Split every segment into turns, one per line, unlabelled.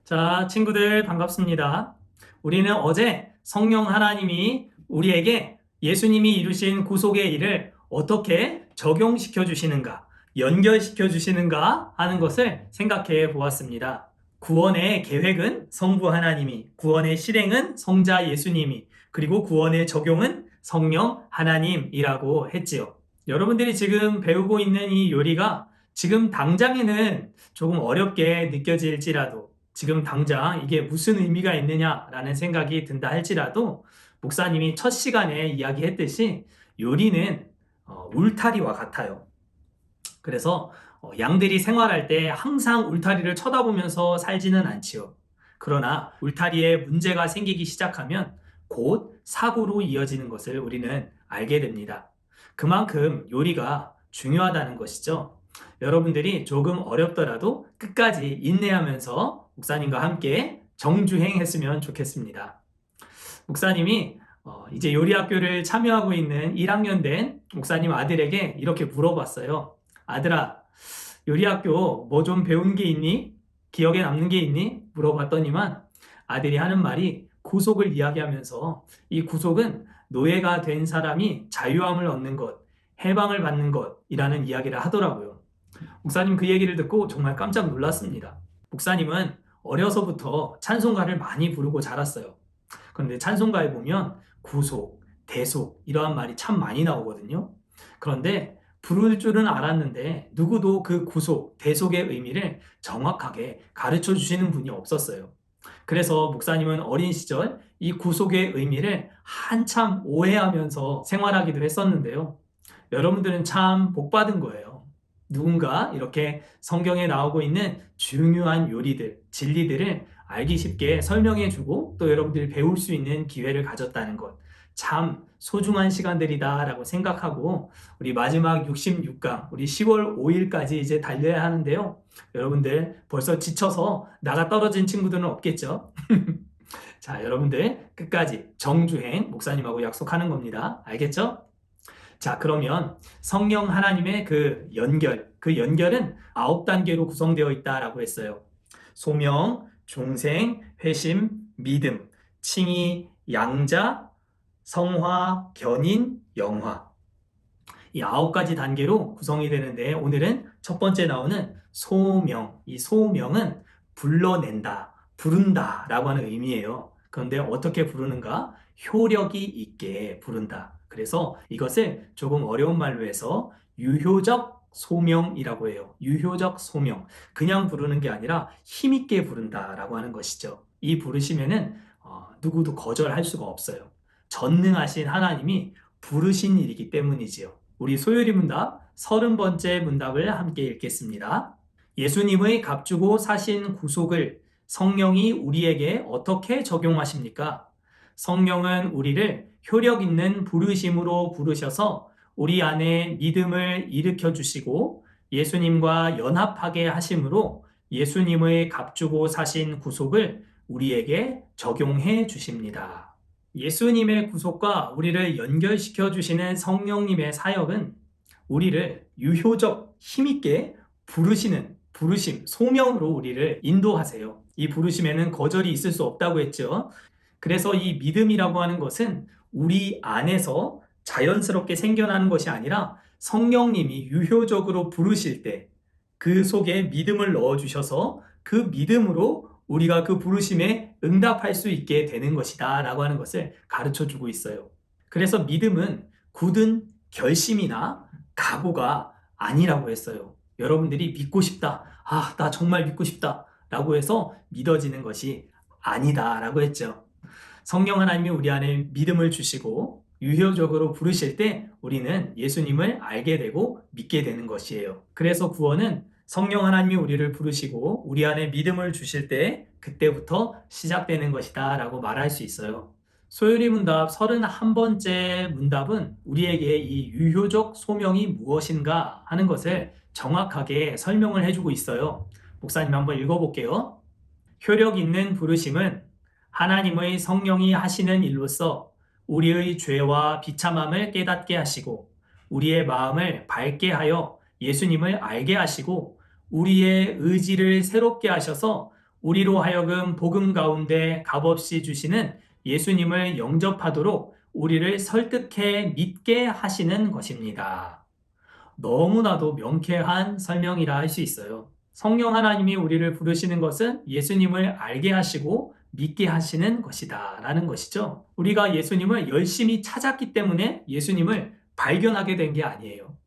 자, 친구들 반갑습니다. 우리는 어제 성령 하나님이 우리에게 예수님이 이루신 구속의 일을 어떻게 적용시켜 주시는가, 연결시켜 주시는가 하는 것을 생각해 보았습니다. 구원의 계획은 성부 하나님이, 구원의 실행은 성자 예수님이, 그리고 구원의 적용은 성령 하나님이라고 했지요. 여러분들이 지금 배우고 있는 이 요리가 지금 당장에는 조금 어렵게 느껴질지라도 지금 당장 이게 무슨 의미가 있느냐라는 생각이 든다 할지라도 목사님이 첫 시간에 이야기했듯이 요리는 울타리와 같아요. 그래서 양들이 생활할 때 항상 울타리를 쳐다보면서 살지는 않지요. 그러나 울타리에 문제가 생기기 시작하면 곧 사고로 이어지는 것을 우리는 알게 됩니다. 그만큼 요리가 중요하다는 것이죠. 여러분들이 조금 어렵더라도 끝까지 인내하면서 목사님과 함께 정주행했으면 좋겠습니다. 목사님이 이제 요리학교를 참여하고 있는 1학년 된 목사님 아들에게 이렇게 물어봤어요. 아들아, 요리학교 뭐 좀 배운 게 있니? 기억에 남는 게 있니? 물어봤더니만 아들이 하는 말이 구속을 이야기하면서 이 구속은 노예가 된 사람이 자유함을 얻는 것, 해방을 받는 것이라는 이야기를 하더라고요. 목사님 그 얘기를 듣고 정말 깜짝 놀랐습니다. 목사님은 어려서부터 찬송가를 많이 부르고 자랐어요. 그런데 찬송가에 보면 구속, 대속 이러한 말이 참 많이 나오거든요. 그런데 부를 줄은 알았는데 누구도 그 구속, 대속의 의미를 정확하게 가르쳐 주시는 분이 없었어요. 그래서 목사님은 어린 시절 이 구속의 의미를 한참 오해하면서 생활하기도 했었는데요. 여러분들은 참 복받은 거예요. 누군가 이렇게 성경에 나오고 있는 중요한 요리들, 진리들을 알기 쉽게 설명해 주고 또 여러분들이 배울 수 있는 기회를 가졌다는 것. 참 소중한 시간들이다라고 생각하고 우리 마지막 66강, 우리 10월 5일까지 이제 달려야 하는데요. 여러분들 벌써 지쳐서 나가 떨어진 친구들은 없겠죠? 자, 여러분들 끝까지 정주행 목사님하고 약속하는 겁니다. 알겠죠? 자, 그러면 성령 하나님의 그 연결은 9단계로 구성되어 있다라고 했어요. 소명, 중생, 회심, 믿음, 칭의, 양자, 성화, 견인, 영화. 이 9가지 단계로 구성이 되는데 오늘은 첫 번째 나오는 소명. 이 소명은 불러낸다, 부른다 라고 하는 의미예요. 그런데 어떻게 부르는가? 효력이 있게 부른다. 그래서 이것을 조금 어려운 말로 해서 유효적 소명이라고 해요. 유효적 소명. 그냥 부르는 게 아니라 힘있게 부른다라고 하는 것이죠. 이 부르시면은 누구도 거절할 수가 없어요. 전능하신 하나님이 부르신 일이기 때문이지요. 우리 소요리 문답 30번째 문답을 함께 읽겠습니다. 예수님의 값주고 사신 구속을 성령이 우리에게 어떻게 적용하십니까? 성령은 우리를 효력 있는 부르심으로 부르셔서 우리 안에 믿음을 일으켜 주시고 예수님과 연합하게 하심으로 예수님의 값주고 사신 구속을 우리에게 적용해 주십니다. 예수님의 구속과 우리를 연결시켜 주시는 성령님의 사역은 우리를 유효적, 힘있게 부르시는 부르심, 소명으로 우리를 인도하세요. 이 부르심에는 거절이 있을 수 없다고 했죠. 그래서 이 믿음이라고 하는 것은 우리 안에서 자연스럽게 생겨나는 것이 아니라 성령님이 유효적으로 부르실 때 그 속에 믿음을 넣어주셔서 그 믿음으로 우리가 그 부르심에 응답할 수 있게 되는 것이다 라고 하는 것을 가르쳐 주고 있어요. 그래서 믿음은 굳은 결심이나 각오가 아니라고 했어요. 여러분들이 믿고 싶다. 나 정말 믿고 싶다. 라고 해서 믿어지는 것이 아니다 라고 했죠. 성령 하나님이 우리 안에 믿음을 주시고 유효적으로 부르실 때 우리는 예수님을 알게 되고 믿게 되는 것이에요. 그래서 구원은 성령 하나님이 우리를 부르시고 우리 안에 믿음을 주실 때 그때부터 시작되는 것이다 라고 말할 수 있어요. 소요리 문답 31번째 문답은 우리에게 이 유효적 소명이 무엇인가 하는 것을 정확하게 설명을 해주고 있어요. 목사님 한번 읽어볼게요. 효력 있는 부르심은 하나님의 성령이 하시는 일로서 우리의 죄와 비참함을 깨닫게 하시고 우리의 마음을 밝게 하여 예수님을 알게 하시고 우리의 의지를 새롭게 하셔서 우리로 하여금 복음 가운데 값없이 주시는 예수님을 영접하도록 우리를 설득해 믿게 하시는 것입니다. 너무나도 명쾌한 설명이라 할 수 있어요. 성령 하나님이 우리를 부르시는 것은 예수님을 알게 하시고 믿게 하시는 것이다 라는 것이죠. 우리가 예수님을 열심히 찾았기 때문에 예수님을 발견하게 된 게 아니에요.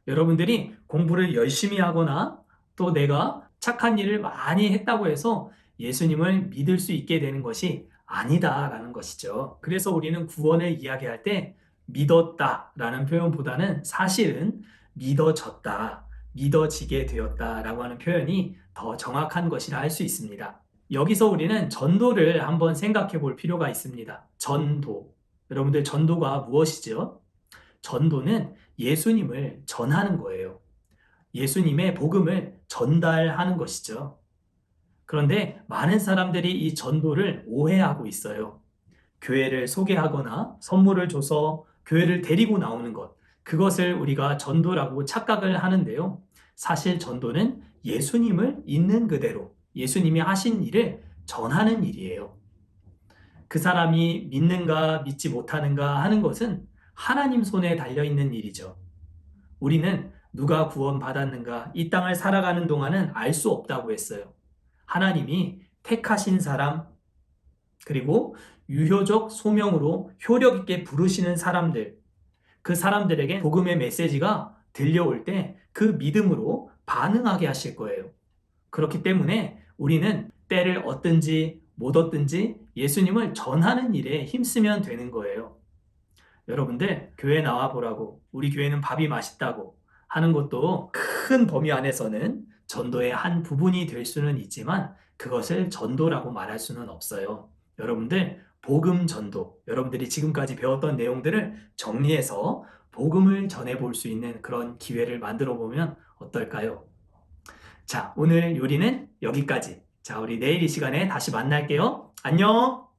여러분들이 공부를 열심히 하거나 또 내가 착한 일을 많이 했다고 해서 예수님을 믿을 수 있게 되는 것이 아니다라는 것이죠. 그래서 우리는 구원을 이야기할 때 믿었다라는 표현보다는 사실은 믿어졌다, 믿어지게 되었다라고 하는 표현이 더 정확한 것이라 할 수 있습니다. 여기서 우리는 전도를 한번 생각해 볼 필요가 있습니다. 전도. 여러분들 전도가 무엇이죠? 전도는 예수님을 전하는 거예요. 예수님의 복음을 전달하는 것이죠. 그런데 많은 사람들이 이 전도를 오해하고 있어요. 교회를 소개하거나 선물을 줘서 교회를 데리고 나오는 것, 그것을 우리가 전도라고 착각을 하는데요. 사실 전도는 예수님을 있는 그대로 예수님이 하신 일을 전하는 일이에요. 그 사람이 믿는가 믿지 못하는가 하는 것은 하나님 손에 달려있는 일이죠. 우리는 누가 구원받았는가 이 땅을 살아가는 동안은 알 수 없다고 했어요. 하나님이 택하신 사람, 그리고 유효적 소명으로 효력 있게 부르시는 사람들, 그 사람들에게 복음의 메시지가 들려올 때 그 믿음으로 반응하게 하실 거예요. 그렇기 때문에 우리는 때를 얻든지 못 얻든지 예수님을 전하는 일에 힘쓰면 되는 거예요. 여러분들 교회 나와 보라고, 우리 교회는 밥이 맛있다고 하는 것도 큰 범위 안에서는 전도의 한 부분이 될 수는 있지만 그것을 전도라고 말할 수는 없어요. 여러분들 복음 전도, 여러분들이 지금까지 배웠던 내용들을 정리해서 복음을 전해볼 수 있는 그런 기회를 만들어 보면 어떨까요? 자, 오늘 요리는 여기까지. 자, 우리 내일 이 시간에 다시 만날게요. 안녕!